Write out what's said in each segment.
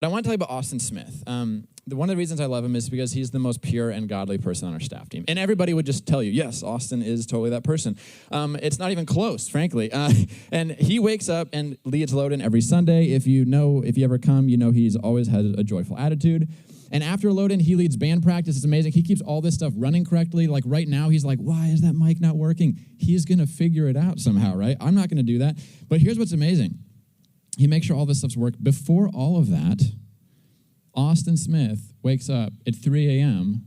But I want to tell you about Austin Smith. One of the reasons I love him is because he's the most pure and godly person on our staff team. And everybody would just tell you, yes, Austin is totally that person. It's not even close, frankly. And he wakes up and leads Loden every Sunday. If you ever come, you know he's always had a joyful attitude. And after Loden, he leads band practice. It's amazing. He keeps all this stuff running correctly. Like right now, he's like, why is that mic not working? He's going to figure it out somehow, right? I'm not going to do that. But here's what's amazing. He makes sure all this stuff's work. Before all of that, Austin Smith wakes up at 3 a.m.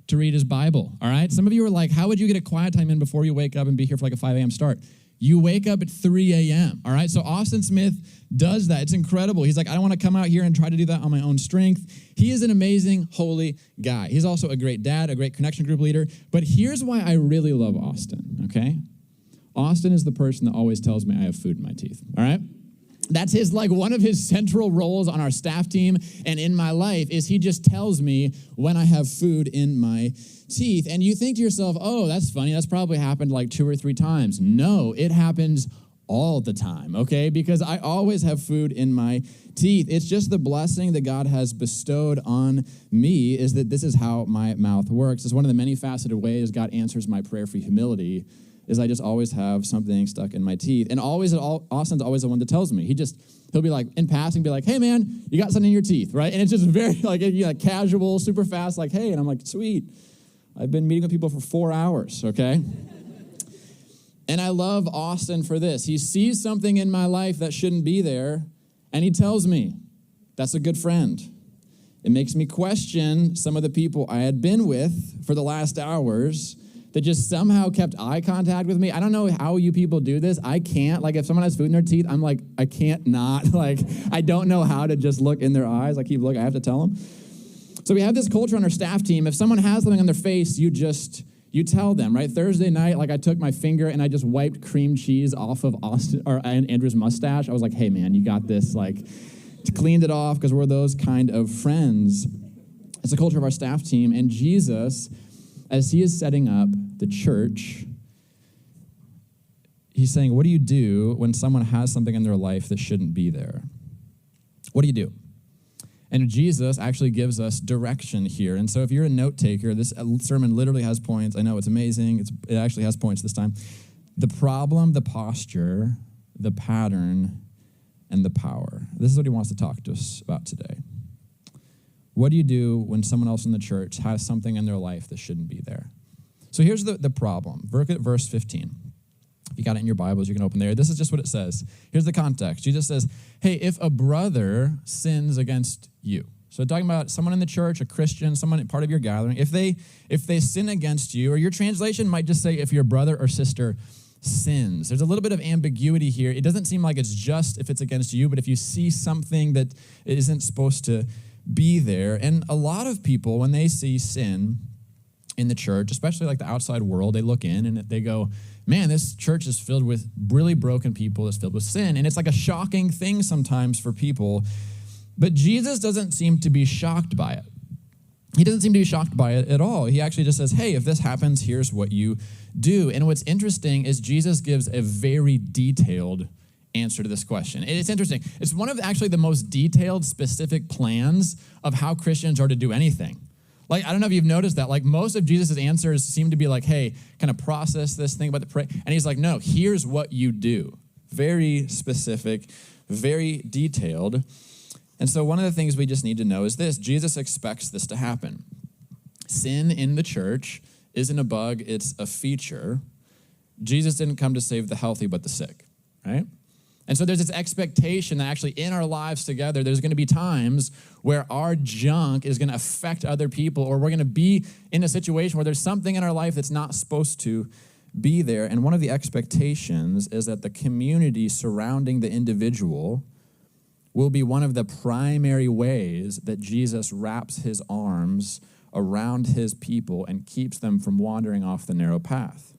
to read his Bible, all right? Some of you are like, how would you get a quiet time in before you wake up and be here for like a 5 a.m. start? You wake up at 3 a.m., all right? So Austin Smith does that. It's incredible. He's like, I don't want to come out here and try to do that on my own strength. He is an amazing, holy guy. He's also a great dad, a great connection group leader. But here's why I really love Austin, okay? Austin is the person that always tells me I have food in my teeth, all right? That's one of his central roles on our staff team and in my life is he just tells me when I have food in my teeth. And you think to yourself, oh, that's funny. That's probably happened like 2 or 3 times. No, it happens all the time, okay? Because I always have food in my teeth. It's just the blessing that God has bestowed on me is that this is how my mouth works. It's one of the many faceted ways God answers my prayer for humility is I just always have something stuck in my teeth. And Austin's always the one that tells me. He'll be like, in passing, be like, hey, man, you got something in your teeth, right? And it's just very casual, super fast, like, hey. And I'm like, sweet. I've been meeting with people for 4 hours, okay? And I love Austin for this. He sees something in my life that shouldn't be there, and he tells me, that's a good friend. It makes me question some of the people I had been with for the last hours that just somehow kept eye contact with me. I don't know how you people do this. I can't. Like, if someone has food in their teeth, I'm like, I can't not. Like, I don't know how to just look in their eyes. I keep looking. I have to tell them. So we have this culture on our staff team. If someone has something on their face, you tell them, right? Thursday night, I took my finger and I just wiped cream cheese off of Andrew's mustache. I was like, hey, man, you got this. Cleaned it off because we're those kind of friends. It's the culture of our staff team. And Jesus, as he is setting up the church, he's saying, what do you do when someone has something in their life that shouldn't be there? What do you do? And Jesus actually gives us direction here. And so if you're a note taker, this sermon literally has points. I know it's amazing. It actually has points this time. The problem, the posture, the pattern, and the power. This is what he wants to talk to us about today. What do you do when someone else in the church has something in their life that shouldn't be there? So here's the problem. Look at verse 15. If you got it in your Bibles, you can open there. This is just what it says. Here's the context. Jesus says, hey, if a brother sins against you. So talking about someone in the church, a Christian, someone part of your gathering. If they sin against you, or your translation might just say if your brother or sister sins. There's a little bit of ambiguity here. It doesn't seem like it's just if it's against you, but if you see something that isn't supposed to be there. And a lot of people, when they see sin in the church, especially like the outside world, they look in and they go, man, this church is filled with really broken people. It's filled with sin. And it's like a shocking thing sometimes for people. But Jesus doesn't seem to be shocked by it. He doesn't seem to be shocked by it at all. He actually just says, hey, if this happens, here's what you do. And what's interesting is Jesus gives a very detailed answer to this question. It's interesting. It's one of actually the most detailed, specific plans of how Christians are to do anything. I don't know if you've noticed that. Most of Jesus' answers seem to be like, hey, kind of process this thing about the prayer. And he's like, no, here's what you do. Very specific, very detailed. And so one of the things we just need to know is this. Jesus expects this to happen. Sin in the church isn't a bug, it's a feature. Jesus didn't come to save the healthy, but the sick, right? And so there's this expectation that actually in our lives together, there's going to be times where our junk is going to affect other people, or we're going to be in a situation where there's something in our life that's not supposed to be there. And one of the expectations is that the community surrounding the individual will be one of the primary ways that Jesus wraps his arms around his people and keeps them from wandering off the narrow path.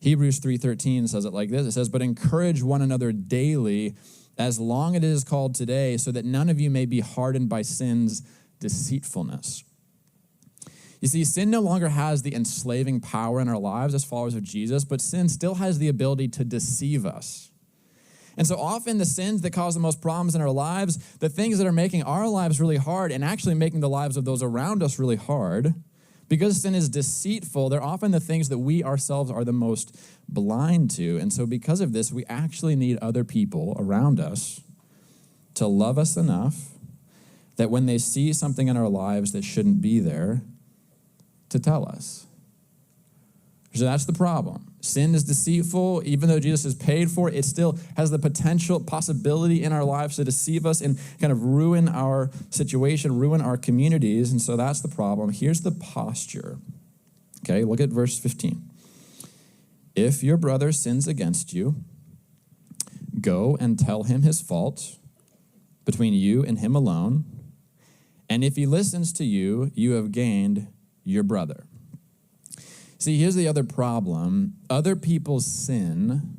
Hebrews 3:13 says it like this. It says, but encourage one another daily as long as it is called today, so that none of you may be hardened by sin's deceitfulness. You see, sin no longer has the enslaving power in our lives as followers of Jesus, but sin still has the ability to deceive us. And so often the sins that cause the most problems in our lives, the things that are making our lives really hard and actually making the lives of those around us really hard, because sin is deceitful, they're often the things that we ourselves are the most blind to. And so because of this, we actually need other people around us to love us enough that when they see something in our lives that shouldn't be there, to tell us. So that's the problem. Sin is deceitful. Even though Jesus has paid for it, it still has the possibility in our lives to deceive us and kind of ruin our situation, ruin our communities. And so that's the problem. Here's the posture. Okay, look at verse 15. If your brother sins against you, go and tell him his fault between you and him alone. And if he listens to you, you have gained your brother. See, here's the other problem. Other people's sin,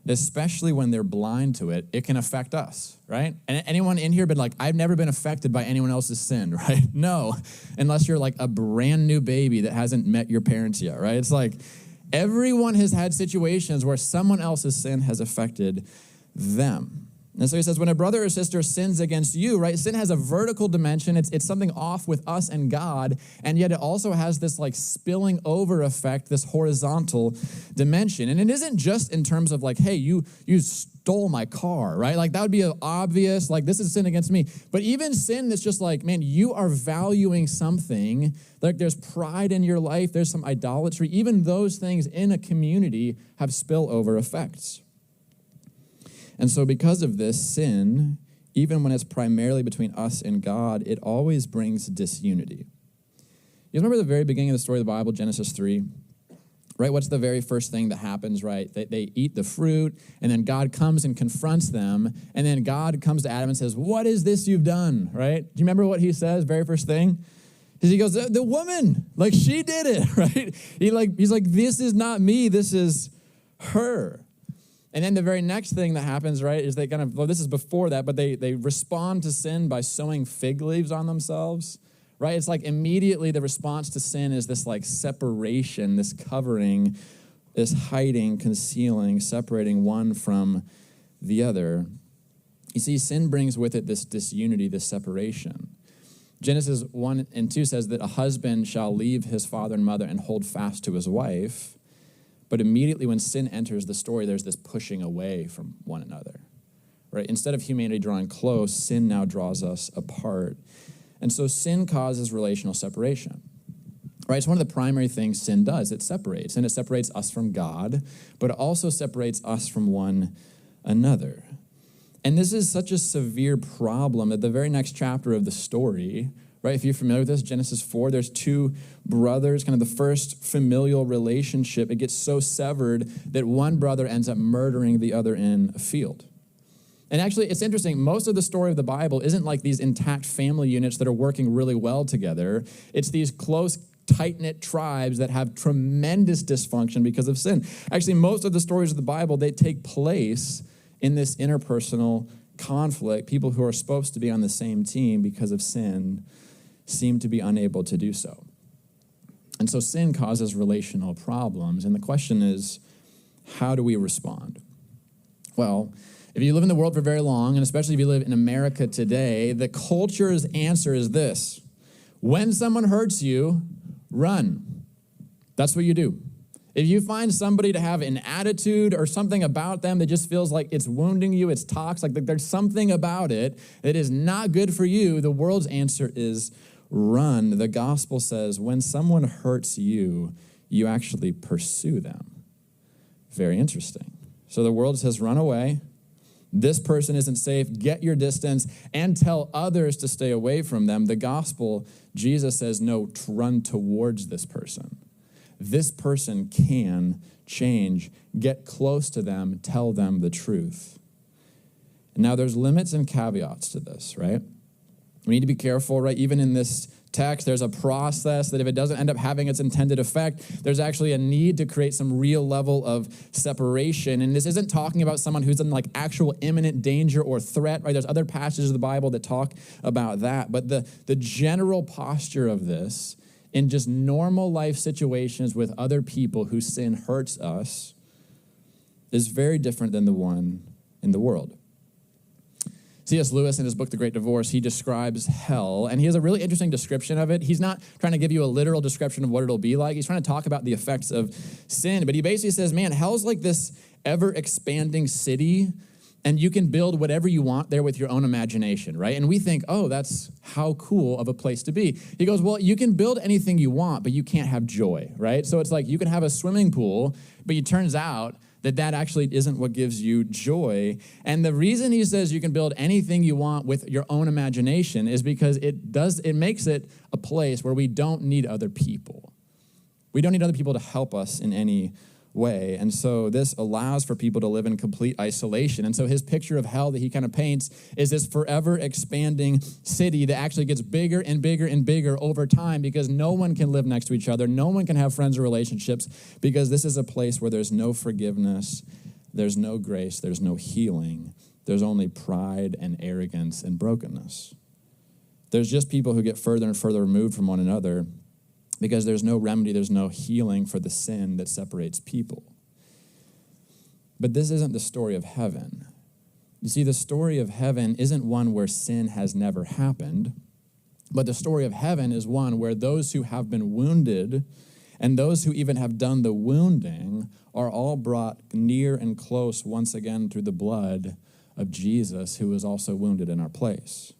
especially when they're blind to it, it can affect us, right? And anyone in here been like, I've never been affected by anyone else's sin, right? No, unless you're like a brand new baby that hasn't met your parents yet, right? It's like everyone has had situations where someone else's sin has affected them. And so he says, when a brother or sister sins against you, right, sin has a vertical dimension. It's something off with us and God, and yet it also has this like spilling over effect, this horizontal dimension. And it isn't just in terms of like, hey, you stole my car, right? Like that would be obvious, like this is sin against me. But even sin that's just like, man, you are valuing something, like there's pride in your life, there's some idolatry. Even those things in a community have spillover effects. And so because of this, sin, even when it's primarily between us and God, it always brings disunity. You remember the very beginning of the story of the Bible, Genesis 3? Right, what's the very first thing that happens, right? They eat the fruit, and then God comes and confronts them, and then God comes to Adam and says, what is this you've done, right? Do you remember what he says, very first thing? He goes, the woman, like she did it, right? He's like, this is not me, this is her. And then the very next thing that happens, right, is they kind of, well, this is before that, but they respond to sin by sewing fig leaves on themselves, right? It's like immediately the response to sin is this like separation, this covering, this hiding, concealing, separating one from the other. You see, sin brings with it this disunity, this separation. Genesis 1 and 2 says that a husband shall leave his father and mother and hold fast to his wife. But immediately when sin enters the story, there's this pushing away from one another, right? Instead of humanity drawing close, sin now draws us apart. And so sin causes relational separation, right? It's one of the primary things sin does. It separates, and it separates us from God, but it also separates us from one another. And this is such a severe problem that the very next chapter of the story, right, if you're familiar with this, Genesis 4, there's two brothers, kind of the first familial relationship. It gets so severed that one brother ends up murdering the other in a field. And actually, it's interesting. Most of the story of the Bible isn't like these intact family units that are working really well together. It's these close, tight-knit tribes that have tremendous dysfunction because of sin. Actually, most of the stories of the Bible, they take place in this interpersonal conflict. People who are supposed to be on the same team because of sin seem to be unable to do so. And so sin causes relational problems. And the question is, how do we respond? Well, if you live in the world for very long, and especially if you live in America today, the culture's answer is this: when someone hurts you, run. That's what you do. If you find somebody to have an attitude or something about them that just feels like it's wounding you, it's toxic, like there's something about it that is not good for you, the world's answer is run. The gospel says when someone hurts you, you actually pursue them. Very interesting. So the world says run away. This person isn't safe. Get your distance and tell others to stay away from them. The gospel, Jesus says, no, run towards this person. This person can change. Get close to them. Tell them the truth. Now, there's limits and caveats to this, right? We need to be careful, right? Even in this text, there's a process that if it doesn't end up having its intended effect, there's actually a need to create some real level of separation. And this isn't talking about someone who's in like actual imminent danger or threat, right? There's other passages of the Bible that talk about that. But the general posture of this in just normal life situations with other people whose sin hurts us is very different than the one in the world. C.S. Lewis, in his book, The Great Divorce, he describes hell, and he has a really interesting description of it. He's not trying to give you a literal description of what it'll be like. He's trying to talk about the effects of sin, but he basically says, man, hell's like this ever-expanding city, and you can build whatever you want there with your own imagination, right? And we think, oh, that's how cool of a place to be. He goes, well, you can build anything you want, but you can't have joy, right? So it's like you can have a swimming pool, but it turns out that actually isn't what gives you joy. And the reason he says you can build anything you want with your own imagination is because it makes it a place where we don't need other people. We don't need other people to help us in any way. And so this allows for people to live in complete isolation. And so his picture of hell that he kind of paints is this forever expanding city that actually gets bigger and bigger and bigger over time because no one can live next to each other. No one can have friends or relationships because this is a place where there's no forgiveness, there's no grace, there's no healing. There's only pride and arrogance and brokenness. There's just people who get further and further removed from one another because there's no remedy, there's no healing for the sin that separates people. But this isn't the story of heaven. You see, the story of heaven isn't one where sin has never happened, but the story of heaven is one where those who have been wounded and those who even have done the wounding are all brought near and close once again through the blood of Jesus, who was also wounded in our place.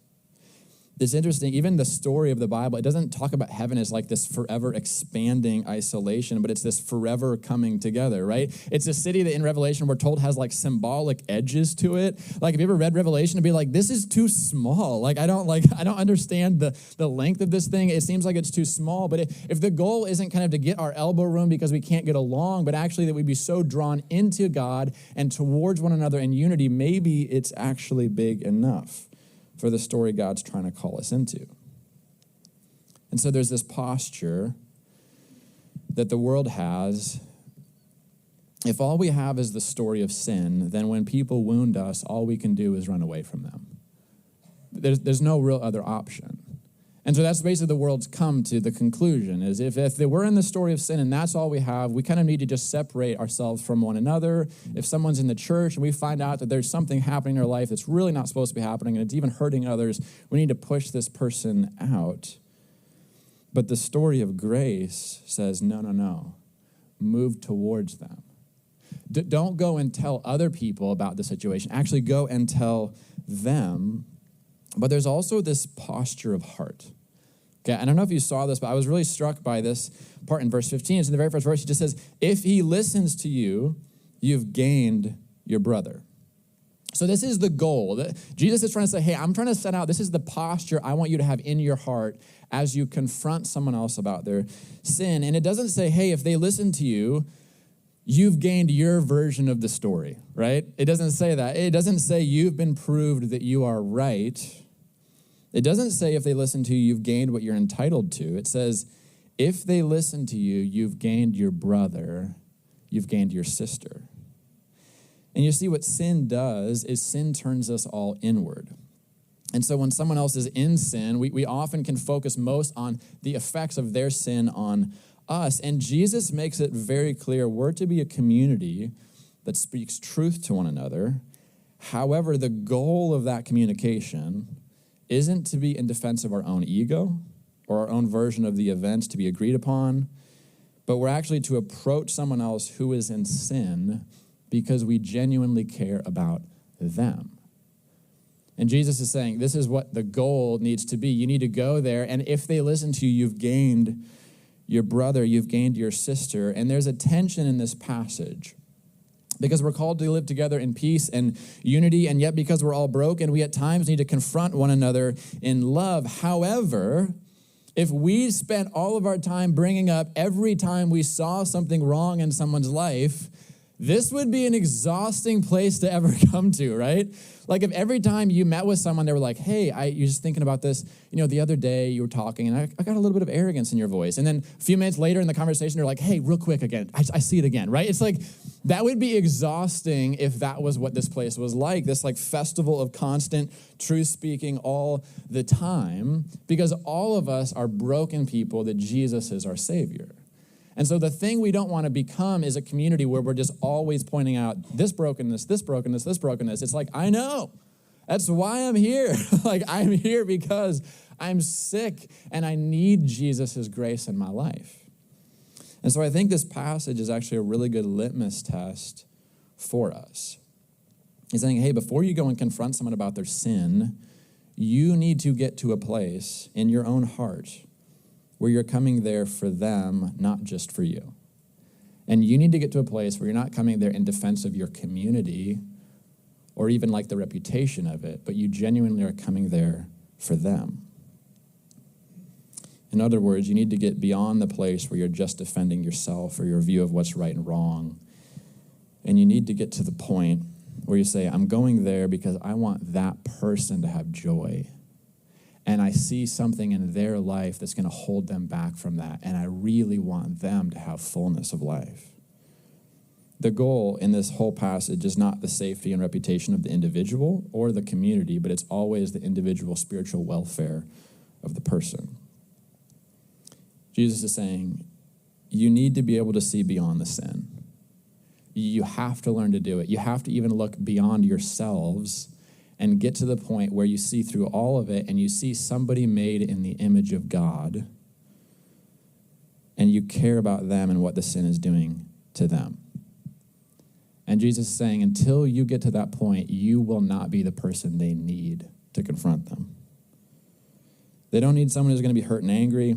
It's interesting, even the story of the Bible, it doesn't talk about heaven as like this forever expanding isolation, but it's this forever coming together, right? It's a city that in Revelation we're told has like symbolic edges to it. Like if you ever read Revelation, it'd be like, this is too small. Like I don't understand the length of this thing. It seems like it's too small, but if the goal isn't kind of to get our elbow room because we can't get along, but actually that we'd be so drawn into God and towards one another in unity, maybe it's actually big enough for the story God's trying to call us into. And so there's this posture that the world has. If all we have is the story of sin, then when people wound us, all we can do is run away from them. There's no real other option. And so that's basically the world's come to the conclusion, is if we're in the story of sin and that's all we have, we kind of need to just separate ourselves from one another. If someone's in the church and we find out that there's something happening in their life that's really not supposed to be happening and it's even hurting others, we need to push this person out. But the story of grace says, no, move towards them. Don't go and tell other people about the situation. Actually go and tell them. But there's also this posture of heart. Okay, I don't know if you saw this, but I was really struck by this part in verse 15. It's in the very first verse. He just says, if he listens to you, you've gained your brother. So this is the goal. Jesus is trying to say, hey, I'm trying to set out, this is the posture I want you to have in your heart as you confront someone else about their sin. And it doesn't say, hey, if they listen to you, you've gained your version of the story, right? It doesn't say that. It doesn't say you've been proved that you are right. It doesn't say if they listen to you, you've gained what you're entitled to. It says, if they listen to you, you've gained your brother, you've gained your sister. And you see what sin does is sin turns us all inward. And so when someone else is in sin, we often can focus most on the effects of their sin on us. And Jesus makes it very clear we're to be a community that speaks truth to one another. However, the goal of that communication isn't to be in defense of our own ego or our own version of the events to be agreed upon, but we're actually to approach someone else who is in sin because we genuinely care about them. And Jesus is saying this is what the goal needs to be. You need to go there, and if they listen to you, you've gained your brother, you've gained your sister. And there's a tension in this passage because we're called to live together in peace and unity, and yet because we're all broken, we at times need to confront one another in love. However, if we spent all of our time bringing up every time we saw something wrong in someone's life, this would be an exhausting place to ever come to, right? Like if every time you met with someone, they were like, hey, you're just thinking about this, the other day you were talking and I got a little bit of arrogance in your voice. And then a few minutes later in the conversation, they're like, hey, real quick again, I see it again, right? It's like, that would be exhausting if that was what this place was like, this like festival of constant truth speaking all the time, because all of us are broken people that Jesus is our Savior. And so the thing we don't want to become is a community where we're just always pointing out this brokenness, this brokenness, this brokenness. It's like, I know. That's why I'm here. Like, I'm here because I'm sick and I need Jesus' grace in my life. And so I think this passage is actually a really good litmus test for us. He's saying, hey, before you go and confront someone about their sin, you need to get to a place in your own heart where you're coming there for them, not just for you. And you need to get to a place where you're not coming there in defense of your community or even like the reputation of it, but you genuinely are coming there for them. In other words, you need to get beyond the place where you're just defending yourself or your view of what's right and wrong. And you need to get to the point where you say, I'm going there because I want that person to have joy. And I see something in their life that's going to hold them back from that. And I really want them to have fullness of life. The goal in this whole passage is not the safety and reputation of the individual or the community, but it's always the individual spiritual welfare of the person. Jesus is saying, you need to be able to see beyond the sin. You have to learn to do it. You have to even look beyond yourselves and get to the point where you see through all of it and you see somebody made in the image of God and you care about them and what the sin is doing to them. And Jesus is saying, until you get to that point, you will not be the person they need to confront them. They don't need someone who's going to be hurt and angry.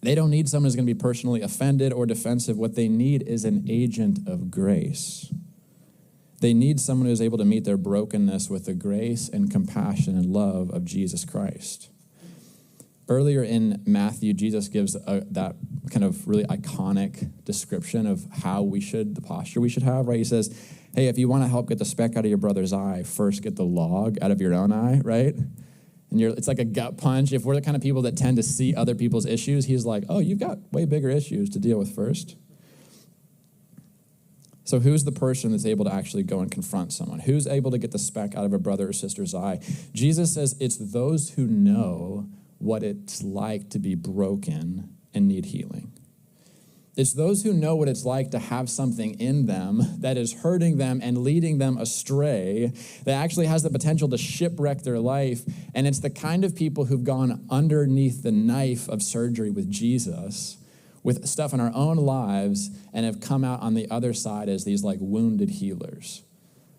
They don't need someone who's going to be personally offended or defensive. What they need is an agent of grace. They need someone who's able to meet their brokenness with the grace and compassion and love of Jesus Christ. Earlier in Matthew, Jesus gives that kind of really iconic description of how the posture we should have, right? He says, hey, if you want to help get the speck out of your brother's eye, first get the log out of your own eye, right? And it's like a gut punch. If we're the kind of people that tend to see other people's issues, he's like, oh, you've got way bigger issues to deal with first. So who's the person that's able to actually go and confront someone? Who's able to get the speck out of a brother or sister's eye? Jesus says it's those who know what it's like to be broken and need healing. It's those who know what it's like to have something in them that is hurting them and leading them astray, that actually has the potential to shipwreck their life. And it's the kind of people who've gone underneath the knife of surgery with Jesus, with stuff in our own lives, and have come out on the other side as these like wounded healers.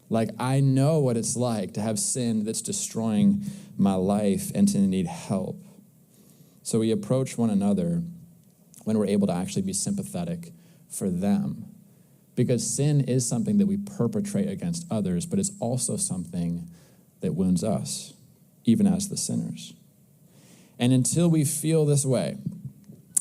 Like, I know what it's like to have sin that's destroying my life and to need help. So we approach one another when we're able to actually be sympathetic for them. Because sin is something that we perpetrate against others, but it's also something that wounds us, even as the sinners. And until we feel this way,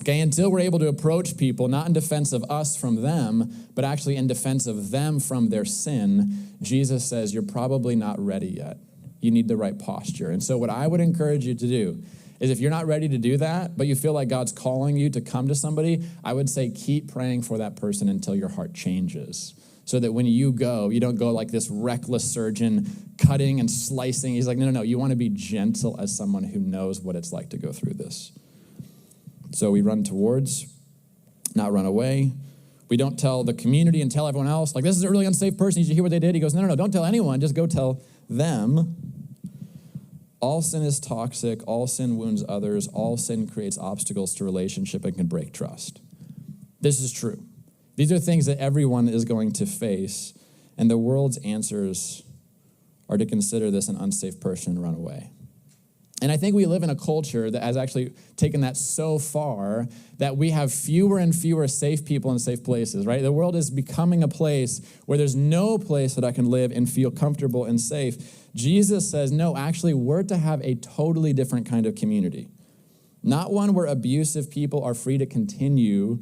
until we're able to approach people not in defense of us from them, but actually in defense of them from their sin, Jesus says you're probably not ready yet. You need the right posture. And so what I would encourage you to do is if you're not ready to do that, but you feel like God's calling you to come to somebody, I would say keep praying for that person until your heart changes. So that when you go, you don't go like this reckless surgeon cutting and slicing. He's like, no. You want to be gentle as someone who knows what it's like to go through this. So we run towards, not run away. We don't tell the community and tell everyone else, like, this is a really unsafe person. Did you hear what they did? He goes, no, don't tell anyone. Just go tell them. All sin is toxic. All sin wounds others. All sin creates obstacles to relationship and can break trust. This is true. These are things that everyone is going to face, and the world's answers are to consider this an unsafe person and run away. And I think we live in a culture that has actually taken that so far that we have fewer and fewer safe people in safe places, right? The world is becoming a place where there's no place that I can live and feel comfortable and safe. Jesus says, no, actually, we're to have a totally different kind of community. Not one where abusive people are free to continue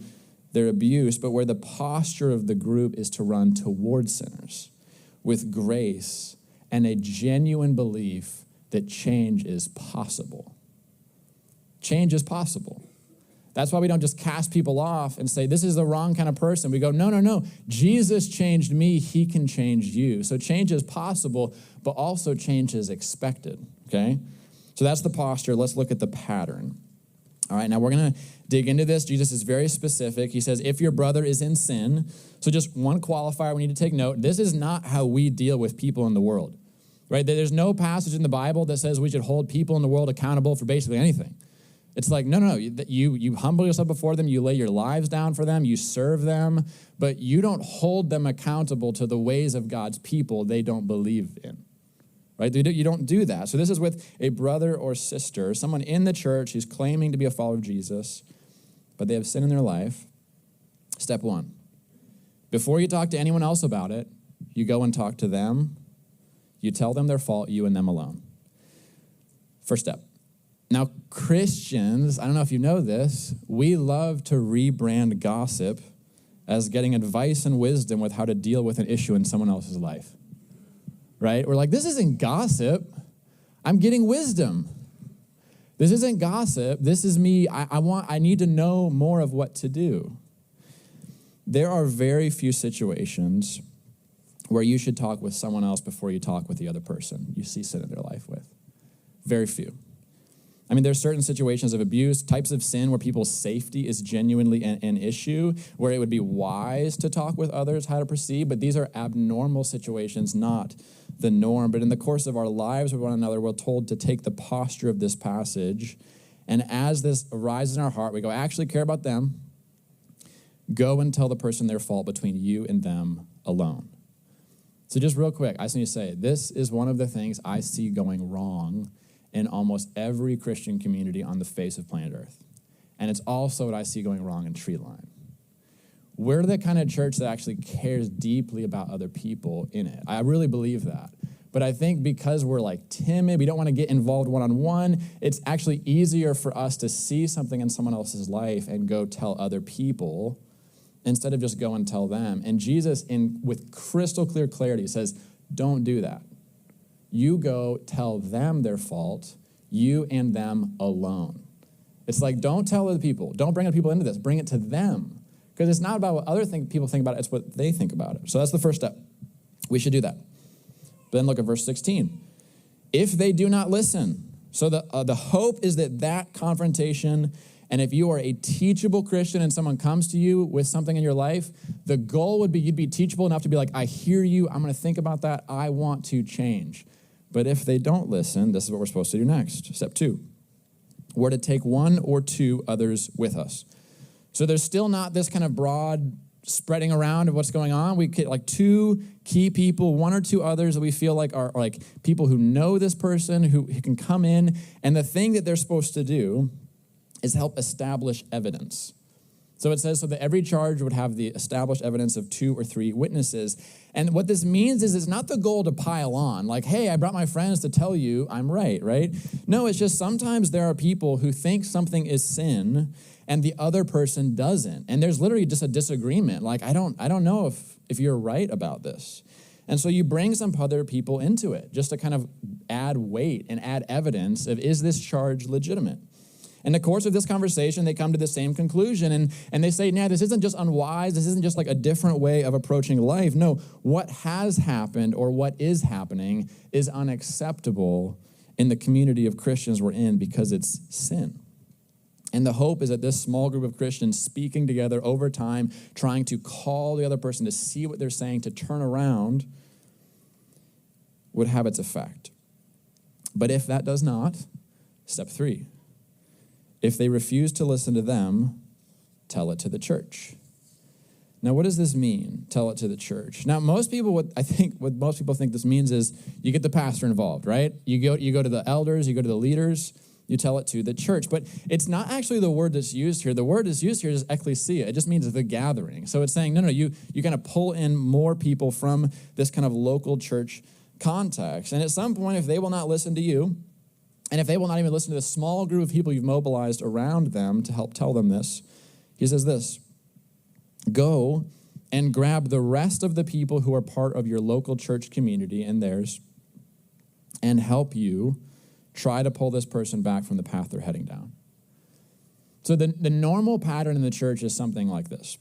their abuse, but where the posture of the group is to run towards sinners with grace and a genuine belief that change is possible. Change is possible. That's why we don't just cast people off and say, this is the wrong kind of person. We go, no. Jesus changed me. He can change you. So change is possible, but also change is expected, okay? So that's the posture. Let's look at the pattern. All right, now we're going to dig into this. Jesus is very specific. He says, if your brother is in sin, so just one qualifier we need to take note, this is not how we deal with people in the world, right? There's no passage in the Bible that says we should hold people in the world accountable for basically anything. It's like, no. You humble yourself before them, you lay your lives down for them, you serve them, but you don't hold them accountable to the ways of God's people they don't believe in. Right? You don't do that. So this is with a brother or sister, someone in the church who's claiming to be a follower of Jesus, but they have sin in their life. Step one, before you talk to anyone else about it, you go and talk to them. You tell them their fault, you and them alone. First step. Now, Christians, I don't know if you know this, we love to rebrand gossip as getting advice and wisdom with how to deal with an issue in someone else's life. Right? We're like, this isn't gossip. I'm getting wisdom. This isn't gossip. This is me. I need to know more of what to do. There are very few situations where you should talk with someone else before you talk with the other person you see sin in their life with. Very few. I mean, there's certain situations of abuse, types of sin where people's safety is genuinely an issue, where it would be wise to talk with others how to proceed, but these are abnormal situations, not the norm. But in the course of our lives with one another, we're told to take the posture of this passage, and as this arises in our heart, we go, I actually care about them. Go and tell the person their fault between you and them alone. So just real quick, I just need to say, this is one of the things I see going wrong in almost every Christian community on the face of planet Earth. And it's also what I see going wrong in Treeline. We're the kind of church that actually cares deeply about other people in it. I really believe that. But I think because we're like timid, we don't want to get involved one-on-one, it's actually easier for us to see something in someone else's life and go tell other people instead of just go and tell them. And Jesus, with crystal clear clarity, says, don't do that. You go tell them their fault, you and them alone. It's like, don't tell other people. Don't bring other people into this. Bring it to them. Because it's not about what other people think about it. It's what they think about it. So that's the first step. We should do that. But then look at verse 16. If they do not listen. So the hope is that confrontation, and if you are a teachable Christian and someone comes to you with something in your life, the goal would be you'd be teachable enough to be like, I hear you. I'm going to think about that. I want to change. But if they don't listen, this is what we're supposed to do next. Step 2, we're to take 1 or 2 others with us. So there's still not this kind of broad spreading around of what's going on. We get like 2 key people, 1 or 2 others that we feel like are like people who know this person, who can come in. And the thing that they're supposed to do is help establish evidence. So it says so that every charge would have the established evidence of 2 or 3 witnesses. And what this means is it's not the goal to pile on, like, hey, I brought my friends to tell you I'm right? No, it's just sometimes there are people who think something is sin and the other person doesn't. And there's literally just a disagreement. Like, I don't know if you're right about this. And so you bring some other people into it just to kind of add weight and add evidence of, is this charge legitimate? In the course of this conversation, they come to the same conclusion, and they say, nah, this isn't just unwise, this isn't just like a different way of approaching life. No, what has happened or what is happening is unacceptable in the community of Christians we're in because it's sin. And the hope is that this small group of Christians speaking together over time, trying to call the other person to see what they're saying, to turn around, would have its effect. But if that does not, step 3, if they refuse to listen to them, tell it to the church. Now, what does this mean, tell it to the church? Now, most people think this means is you get the pastor involved, right? You go to the elders, you go to the leaders, you tell it to the church. But it's not actually the word that's used here. The word that's used here is ecclesia. It just means the gathering. So it's saying, no, you kind of pull in more people from this kind of local church context. And at some point, if they will not listen to you, and if they will not even listen to the small group of people you've mobilized around them to help tell them this, he says this, go and grab the rest of the people who are part of your local church community and theirs and help you try to pull this person back from the path they're heading down. So the normal pattern in the church is something like this.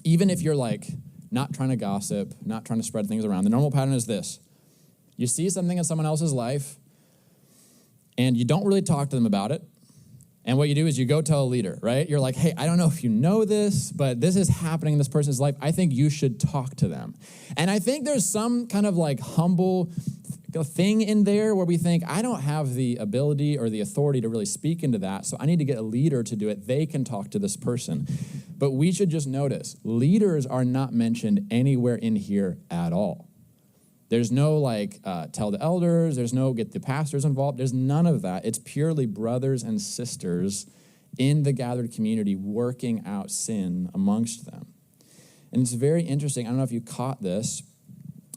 Even if you're like not trying to gossip, not trying to spread things around, the normal pattern is this. You see something in someone else's life, and you don't really talk to them about it, And what you do is you go tell a leader, right? You're like, hey, I don't know if you know this, but this is happening in this person's life. I think you should talk to them. And I think there's some kind of like humble thing in there where we think, I don't have the ability or the authority to really speak into that, so I need to get a leader to do it. They can talk to this person. But we should just notice, leaders are not mentioned anywhere in here at all. There's no like, tell the elders, there's no get the pastors involved, there's none of that. It's purely brothers and sisters in the gathered community working out sin amongst them. And it's very interesting, I don't know if you caught this,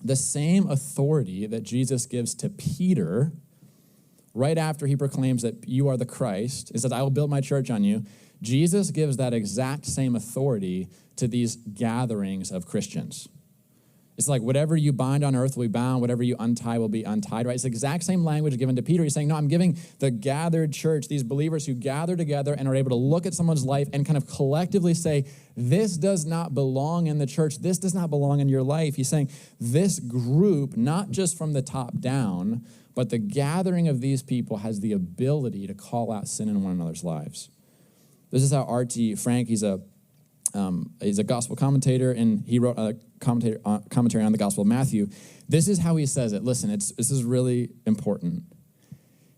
the same authority that Jesus gives to Peter right after he proclaims that you are the Christ, he says, I will build my church on you. Jesus gives that exact same authority to these gatherings of Christians. It's like whatever you bind on earth will be bound, whatever you untie will be untied, right? It's the exact same language given to Peter. He's saying, no, I'm giving the gathered church, these believers who gather together and are able to look at someone's life and kind of collectively say, this does not belong in the church. This does not belong in your life. He's saying this group, not just from the top down, but the gathering of these people has the ability to call out sin in one another's lives. This is how R.T. Frank, he's a gospel commentator, and he wrote a commentary on the Gospel of Matthew. This is how he says it. Listen, this is really important.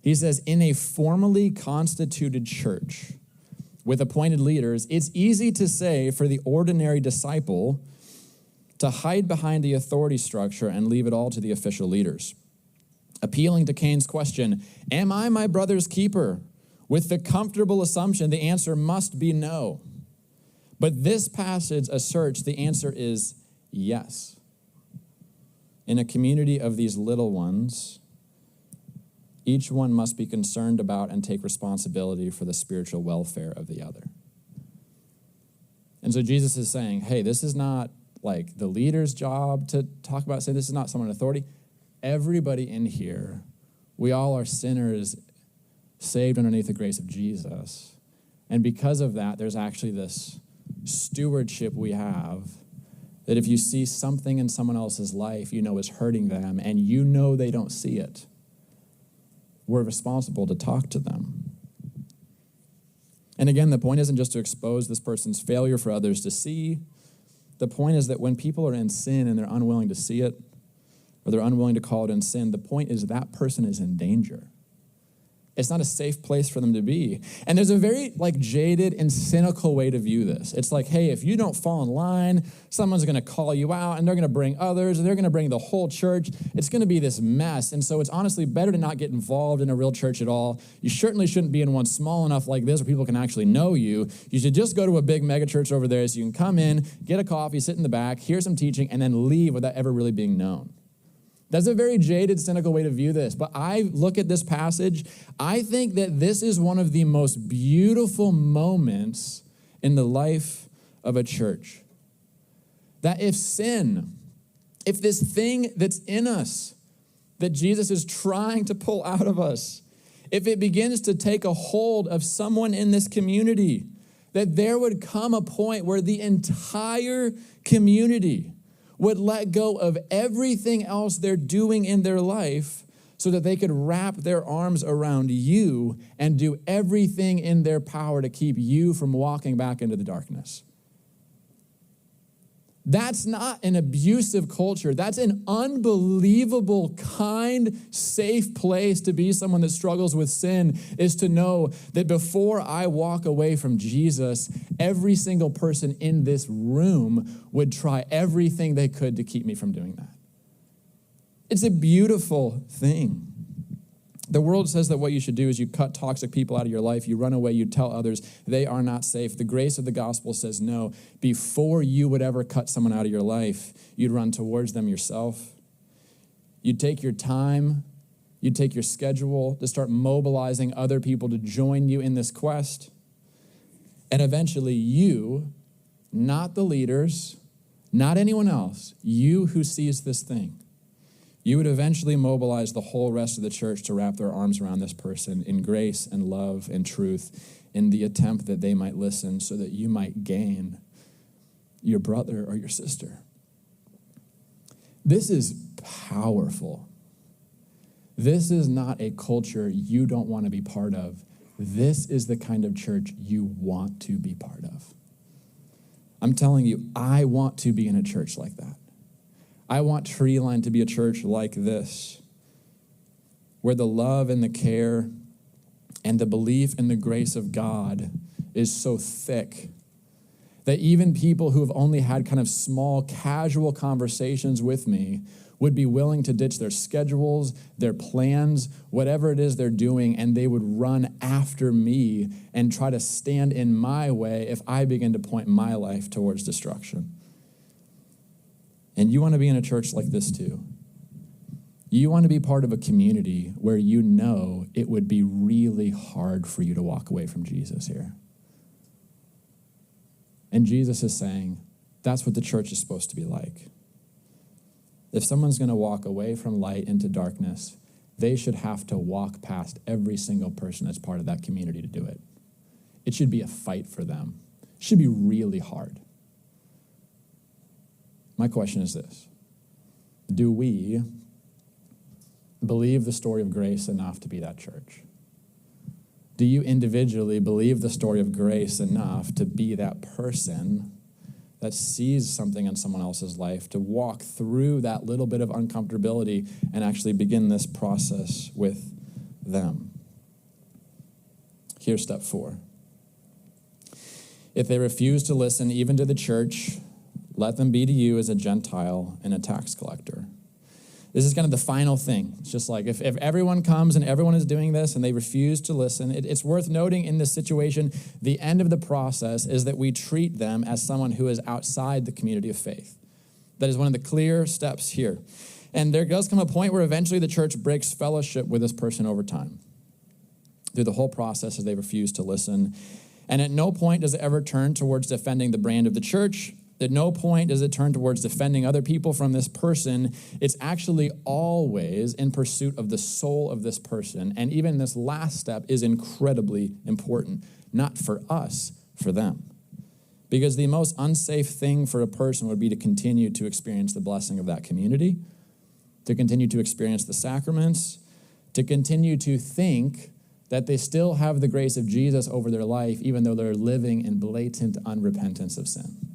He says, in a formally constituted church with appointed leaders, it's easy to say for the ordinary disciple to hide behind the authority structure and leave it all to the official leaders. Appealing to Cain's question, am I my brother's keeper? With the comfortable assumption the answer must be no. But this passage asserts the answer is yes. In a community of these little ones, each one must be concerned about and take responsibility for the spiritual welfare of the other. And so Jesus is saying, hey, this is not like the leader's job to talk about sin. This is not someone in authority. Everybody in here, we all are sinners saved underneath the grace of Jesus. And because of that, there's actually this stewardship we have that if you see something in someone else's life you know is hurting them and you know they don't see it, we're responsible to talk to them. And again, the point isn't just to expose this person's failure for others to see. The point is that when people are in sin and they're unwilling to see it, or they're unwilling to call it in sin, the point is that person is in danger. It's not a safe place for them to be. And there's a very jaded and cynical way to view this. It's like, hey, if you don't fall in line, someone's going to call you out and they're going to bring others and they're going to bring the whole church. It's going to be this mess. And so it's honestly better to not get involved in a real church at all. You certainly shouldn't be in one small enough like this where people can actually know you. You should just go to a big mega church over there so you can come in, get a coffee, sit in the back, hear some teaching, and then leave without ever really being known. That's a very jaded, cynical way to view this. But I look at this passage, I think that this is one of the most beautiful moments in the life of a church. That if sin, if this thing that's in us that Jesus is trying to pull out of us, if it begins to take a hold of someone in this community, that there would come a point where the entire community would let go of everything else they're doing in their life so that they could wrap their arms around you and do everything in their power to keep you from walking back into the darkness. That's not an abusive culture. That's an unbelievable, kind, safe place to be someone that struggles with sin, is to know that before I walk away from Jesus, every single person in this room would try everything they could to keep me from doing that. It's a beautiful thing. The world says that what you should do is you cut toxic people out of your life, you run away, you tell others they are not safe. The grace of the gospel says no. Before you would ever cut someone out of your life, you'd run towards them yourself. You'd take your time, you'd take your schedule to start mobilizing other people to join you in this quest. And eventually you, not the leaders, not anyone else, you who sees this thing, you would eventually mobilize the whole rest of the church to wrap their arms around this person in grace and love and truth in the attempt that they might listen so that you might gain your brother or your sister. This is powerful. This is not a culture you don't want to be part of. this is the kind of church you want to be part of. I'm telling you, I want to be in a church like that. I want Treeline to be a church like this, where the love and the care and the belief in the grace of God is so thick that even people who have only had kind of small, casual conversations with me would be willing to ditch their schedules, their plans, whatever it is they're doing, and they would run after me and try to stand in my way if I begin to point my life towards destruction. And you want to be in a church like this too. You want to be part of a community where you know it would be really hard for you to walk away from Jesus here. And Jesus is saying, that's what the church is supposed to be like. If someone's going to walk away from light into darkness, they should have to walk past every single person that's part of that community to do it. It should be a fight for them. It should be really hard. My question is this: do we believe the story of grace enough to be that church? Do you individually believe the story of grace enough to be that person that sees something in someone else's life, to walk through that little bit of uncomfortability and actually begin this process with them? Here's step 4. If they refuse to listen even to the church, let them be to you as a Gentile and a tax collector. This is kind of the final thing. It's just like if everyone comes and everyone is doing this and they refuse to listen, it's worth noting in this situation, the end of the process is that we treat them as someone who is outside the community of faith. That is one of the clear steps here. And there does come a point where eventually the church breaks fellowship with this person over time through the whole process as they refuse to listen. And at no point does it ever turn towards defending the brand of the church. At no point does it turn towards defending other people from this person. It's actually always in pursuit of the soul of this person. And even this last step is incredibly important, not for us, for them. Because the most unsafe thing for a person would be to continue to experience the blessing of that community, to continue to experience the sacraments, to continue to think that they still have the grace of Jesus over their life, even though they're living in blatant unrepentance of sin.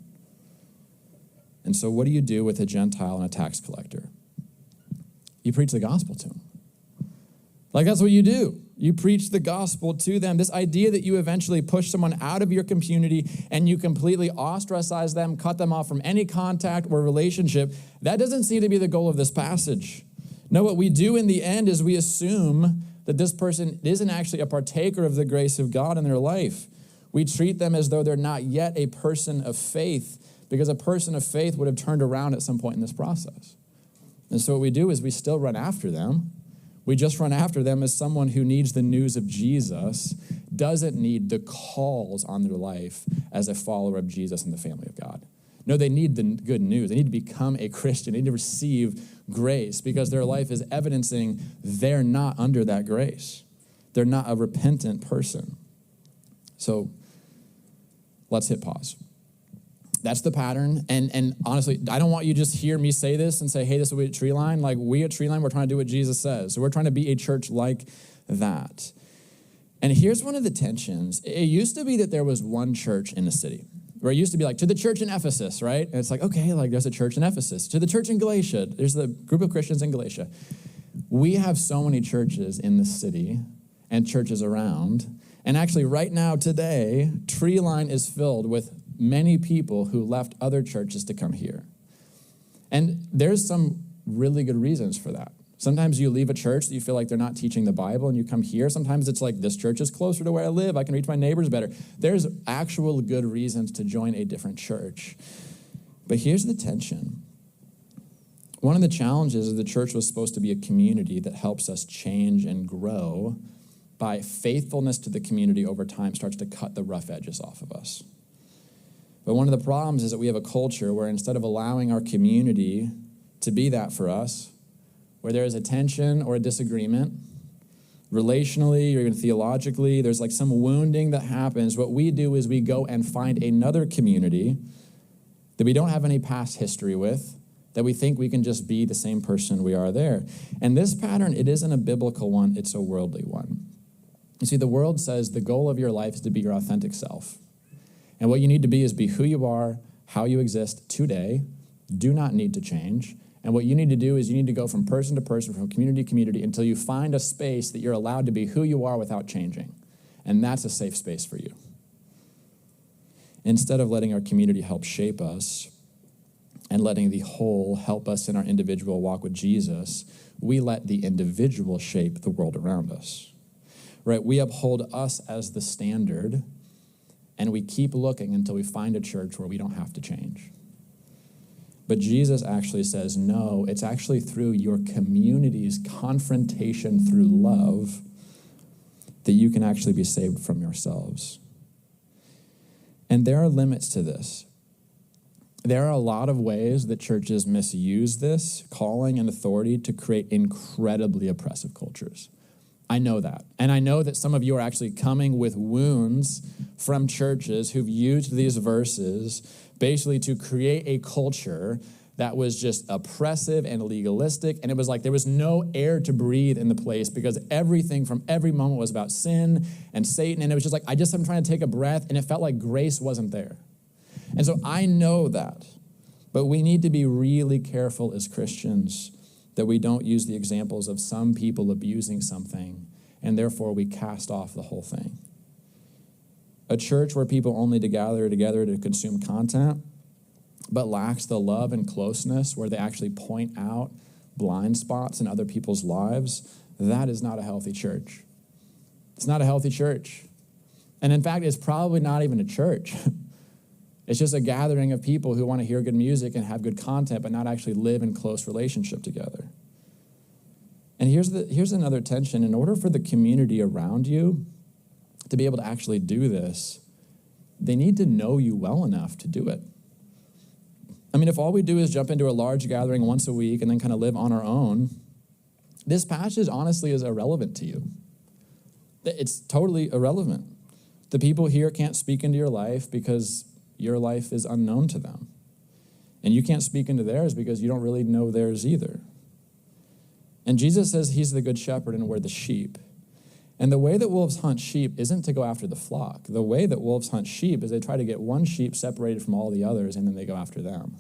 And so what do you do with a Gentile and a tax collector? You preach the gospel to them. Like, that's what you do. You preach the gospel to them. This idea that you eventually push someone out of your community and you completely ostracize them, cut them off from any contact or relationship, that doesn't seem to be the goal of this passage. No, what we do in the end is we assume that this person isn't actually a partaker of the grace of God in their life. We treat them as though they're not yet a person of faith, because a person of faith would have turned around at some point in this process. And so what we do is we still run after them. We just run after them as someone who needs the news of Jesus, doesn't need the calls on their life as a follower of Jesus and the family of God. No, they need the good news. They need to become a Christian. They need to receive grace because their life is evidencing they're not under that grace. They're not a repentant person. So let's hit pause. That's the pattern. And honestly, I don't want you to just hear me say this and say, hey, this will be at Treeline. Like, we at Treeline, we're trying to do what Jesus says. So we're trying to be a church like that. And here's one of the tensions. It used to be that there was one church in the city, where it used to be like, to the church in Ephesus, right? And it's like, okay, like there's a church in Ephesus. To the church in Galatia, there's the group of Christians in Galatia. We have so many churches in the city and churches around. And actually right now, today, Treeline is filled with many people who left other churches to come here. And there's some really good reasons for that. Sometimes you leave a church that you feel like they're not teaching the Bible and you come here. Sometimes it's like, this church is closer to where I live. I can reach my neighbors better. There's actual good reasons to join a different church. But here's the tension. One of the challenges is the church was supposed to be a community that helps us change and grow. By faithfulness to the community over time starts to cut the rough edges off of us. But one of the problems is that we have a culture where instead of allowing our community to be that for us, where there is a tension or a disagreement, relationally or even theologically, there's like some wounding that happens, what we do is we go and find another community that we don't have any past history with, that we think we can just be the same person we are there. And this pattern, it isn't a biblical one, it's a worldly one. You see, the world says the goal of your life is to be your authentic self. And what you need to be is be who you are, how you exist today, do not need to change. And what you need to do is you need to go from person to person, from community to community, until you find a space that you're allowed to be who you are without changing. And that's a safe space for you. Instead of letting our community help shape us and letting the whole help us in our individual walk with Jesus, we let the individual shape the world around us. Right? We uphold us as the standard, and we keep looking until we find a church where we don't have to change. But Jesus actually says, no, it's actually through your community's confrontation through love that you can actually be saved from yourselves. And there are limits to this. There are a lot of ways that churches misuse this calling and authority to create incredibly oppressive cultures. I know that. And I know that some of you are actually coming with wounds from churches who've used these verses basically to create a culture that was just oppressive and legalistic. And it was like there was no air to breathe in the place because everything from every moment was about sin and Satan. And it was just like, I'm trying to take a breath. And it felt like grace wasn't there. And so I know that. But we need to be really careful as Christians that we don't use the examples of some people abusing something, and therefore we cast off the whole thing. A church where people only gather together to consume content, but lacks the love and closeness where they actually point out blind spots in other people's lives, that is not a healthy church. It's not a healthy church. And in fact, it's probably not even a church. It's just a gathering of people who want to hear good music and have good content, but not actually live in close relationship together. And here's another tension. In order for the community around you to be able to actually do this, they need to know you well enough to do it. I mean, if all we do is jump into a large gathering once a week and then kind of live on our own, this passage honestly is irrelevant to you. It's totally irrelevant. The people here can't speak into your life because your life is unknown to them. And you can't speak into theirs because you don't really know theirs either. And Jesus says he's the good shepherd and we're the sheep. And the way that wolves hunt sheep isn't to go after the flock. The way that wolves hunt sheep is they try to get one sheep separated from all the others and then they go after them.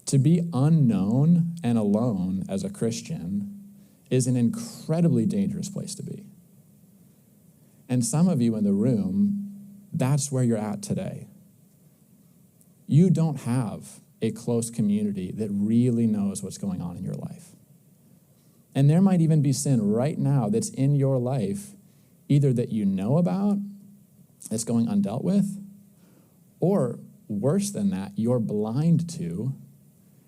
To be unknown and alone as a Christian is an incredibly dangerous place to be. And some of you in the room, that's where you're at today. You don't have a close community that really knows what's going on in your life. And there might even be sin right now that's in your life, either that you know about, that's going undealt with, or worse than that, you're blind to,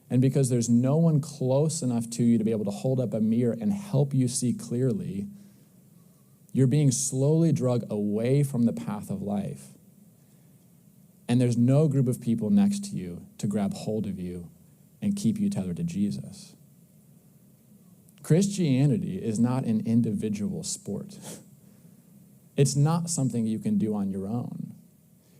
and because there's no one close enough to you to be able to hold up a mirror and help you see clearly, you're being slowly dragged away from the path of life. And there's no group of people next to you to grab hold of you and keep you tethered to Jesus. Christianity is not an individual sport. It's not something you can do on your own.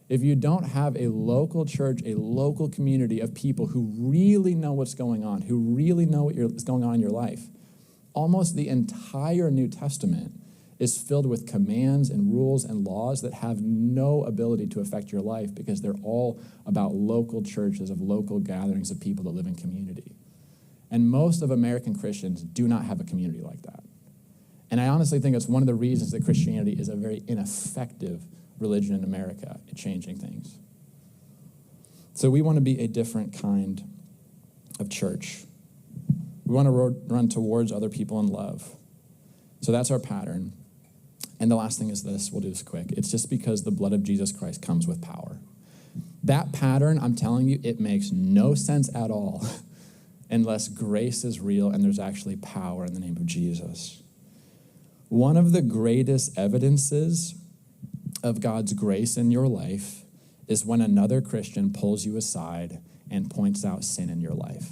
If you don't have a local church, a local community of people who really know what's going on, who really know what's going on in your life, almost the entire New Testament is filled with commands and rules and laws that have no ability to affect your life because they're all about local churches, of local gatherings of people that live in community. And most of American Christians do not have a community like that. And I honestly think it's one of the reasons that Christianity is a very ineffective religion in America at changing things. So we want to be a different kind of church. We want to run towards other people in love. So that's our pattern. And the last thing is this, we'll do this quick. It's just because the blood of Jesus Christ comes with power. That pattern, I'm telling you, it makes no sense at all unless grace is real and there's actually power in the name of Jesus. One of the greatest evidences of God's grace in your life is when another Christian pulls you aside and points out sin in your life.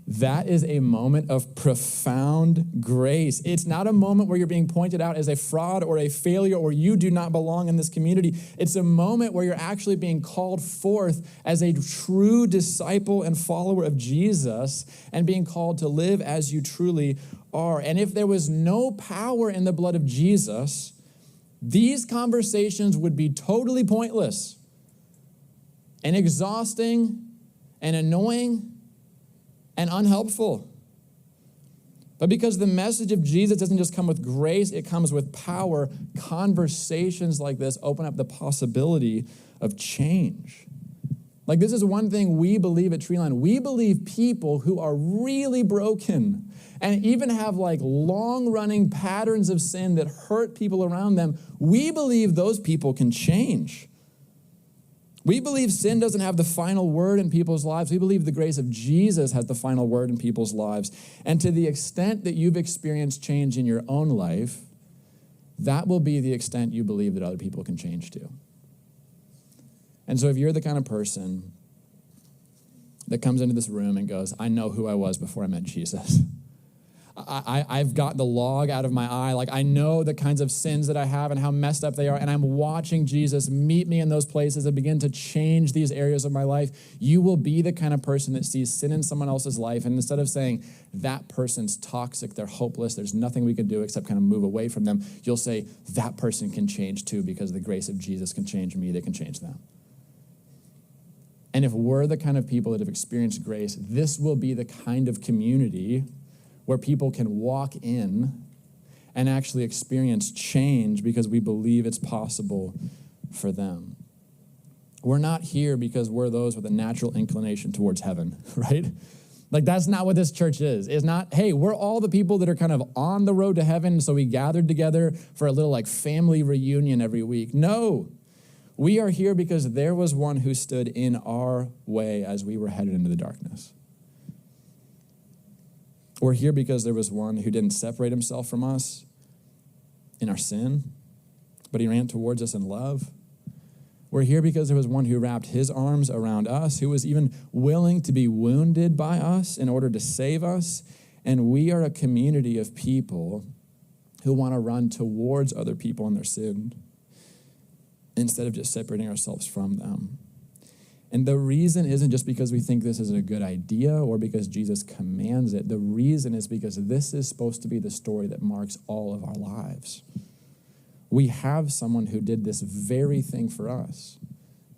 that is a moment of profound grace. It's not a moment where you're being pointed out as a fraud or a failure or you do not belong in this community. It's a moment where you're actually being called forth as a true disciple and follower of Jesus and being called to live as you truly are. And if there was no power in the blood of Jesus, these conversations would be totally pointless and exhausting and annoying and unhelpful. But because the message of Jesus doesn't just come with grace, it comes with power, conversations like this open up the possibility of change. Like, this is one thing we believe at Treeline. We believe people who are really broken and even have like long-running patterns of sin that hurt people around them, we believe those people can change. We believe sin doesn't have the final word in people's lives. We believe the grace of Jesus has the final word in people's lives. And to the extent that you've experienced change in your own life, that will be the extent you believe that other people can change too. And so if you're the kind of person that comes into this room and goes, I know who I was before I met Jesus. I've got the log out of my eye. Like, I know the kinds of sins that I have and how messed up they are, and I'm watching Jesus meet me in those places and begin to change these areas of my life. You will be the kind of person that sees sin in someone else's life, and instead of saying, that person's toxic, they're hopeless, there's nothing we can do except kind of move away from them, you'll say, that person can change too because the grace of Jesus can change me, they can change them. And if we're the kind of people that have experienced grace, this will be the kind of community where people can walk in and actually experience change because we believe it's possible for them. We're not here because we're those with a natural inclination towards heaven, right? Like, that's not what this church is. It's not, hey, we're all the people that are kind of on the road to heaven, so we gathered together for a little like family reunion every week. No, we are here because there was one who stood in our way as we were headed into the darkness. We're here because there was one who didn't separate himself from us in our sin, but he ran towards us in love. We're here because there was one who wrapped his arms around us, who was even willing to be wounded by us in order to save us. And we are a community of people who want to run towards other people in their sin instead of just separating ourselves from them. And the reason isn't just because we think this is a good idea or because Jesus commands it. The reason is because this is supposed to be the story that marks all of our lives. We have someone who did this very thing for us.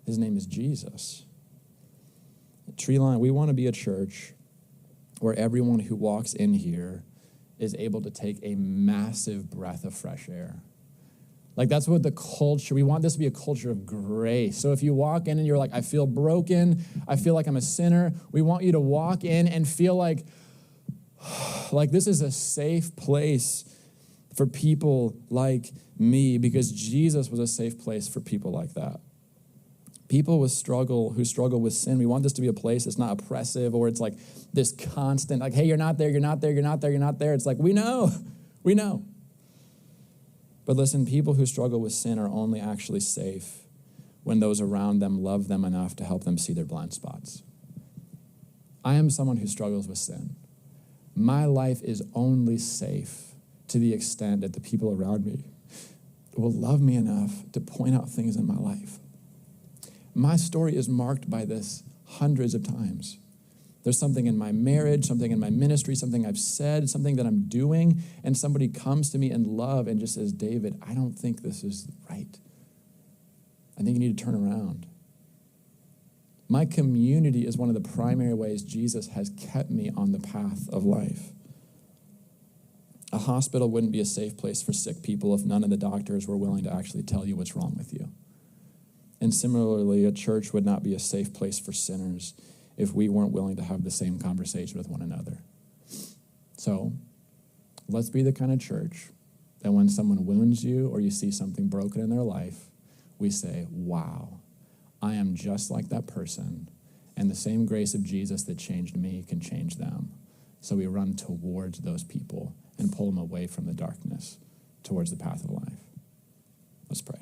His name is Jesus. At Treeline, we want to be a church where everyone who walks in here is able to take a massive breath of fresh air. Like, that's what the culture, we want this to be a culture of grace. So if you walk in and you're like, I feel broken, I feel like I'm a sinner, we want you to walk in and feel like this is a safe place for people like me, because Jesus was a safe place for people like that. People who struggle with sin, we want this to be a place that's not oppressive or it's like this constant, like, hey, you're not there, you're not there, you're not there, you're not there. It's like, we know. But listen, people who struggle with sin are only actually safe when those around them love them enough to help them see their blind spots. I am someone who struggles with sin. My life is only safe to the extent that the people around me will love me enough to point out things in my life. My story is marked by this hundreds of times. There's something in my marriage, something in my ministry, something I've said, something that I'm doing, and somebody comes to me in love and just says, David, I don't think this is right. I think you need to turn around. My community is one of the primary ways Jesus has kept me on the path of life. A hospital wouldn't be a safe place for sick people if none of the doctors were willing to actually tell you what's wrong with you. And similarly, a church would not be a safe place for sinners if we weren't willing to have the same conversation with one another. So let's be the kind of church that when someone wounds you or you see something broken in their life, we say, wow, I am just like that person, and the same grace of Jesus that changed me can change them. So we run towards those people and pull them away from the darkness towards the path of life. Let's pray.